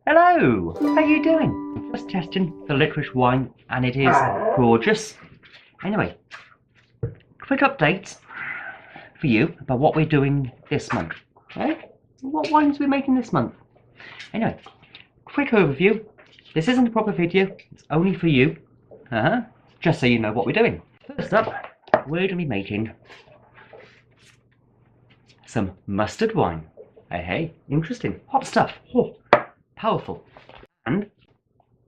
Hello, how are you doing? Just testing the licorice wine and it is gorgeous. Anyway, quick update for you about what we're doing this month. Okay? What wines we're making this month. Anyway, quick overview. This isn't a proper video, it's only for you. Just so you know what we're doing. First up, we're going to be making some mustard wine. Hey, interesting. Hot stuff. Oh, powerful. And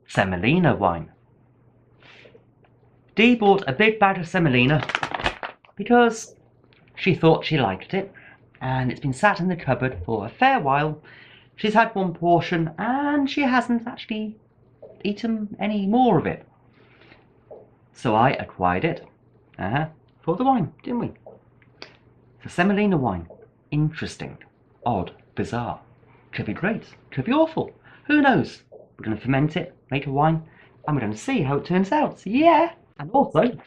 semolina wine. Dee bought a big bag of semolina because she thought she liked it, and it's been sat in the cupboard for a fair while. She's had one portion and she hasn't actually eaten any more of it. So I acquired it for the wine, didn't we? The semolina wine. Interesting, odd, bizarre. Could be great, could be awful. Who knows? We're going to ferment it, make a wine, and we're going to see how it turns out. Yeah! And also,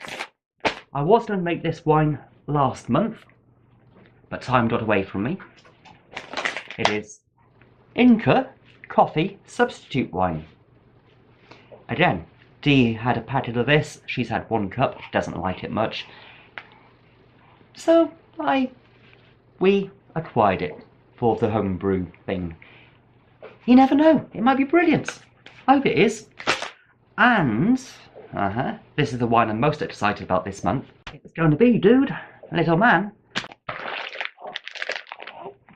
I was going to make this wine last month, but time got away from me. It is Inca coffee substitute wine. Again, Dee had a packet of this. She's had 1 cup. She doesn't like it much. So we acquired it for the homebrew thing. You never know. It might be brilliant. I hope it is. And this is the wine I'm most excited about this month. It's going to be, dude, little man.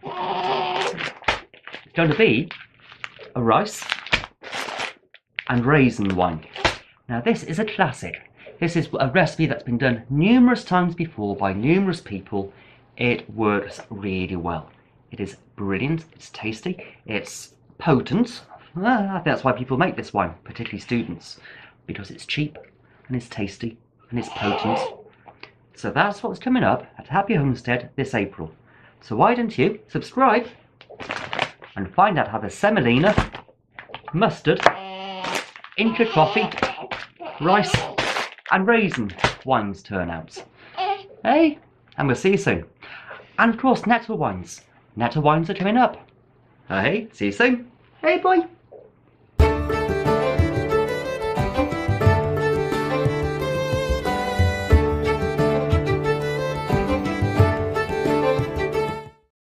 It's going to be a rice and raisin wine. Now this is a classic. This is a recipe that's been done numerous times before by numerous people. It works really well. It is brilliant, it's tasty, it's potent. I think that's why people make this wine, particularly students, because it's cheap and it's tasty and it's potent. So that's what's coming up at Happy Homestead this April. So why don't you subscribe and find out how the semolina, mustard, Inca coffee, rice and raisin wines turn out. Hey, and we'll see you soon. And of course, nettle wines. Nettle wines are coming up. Hey, see you soon. Hey, bye.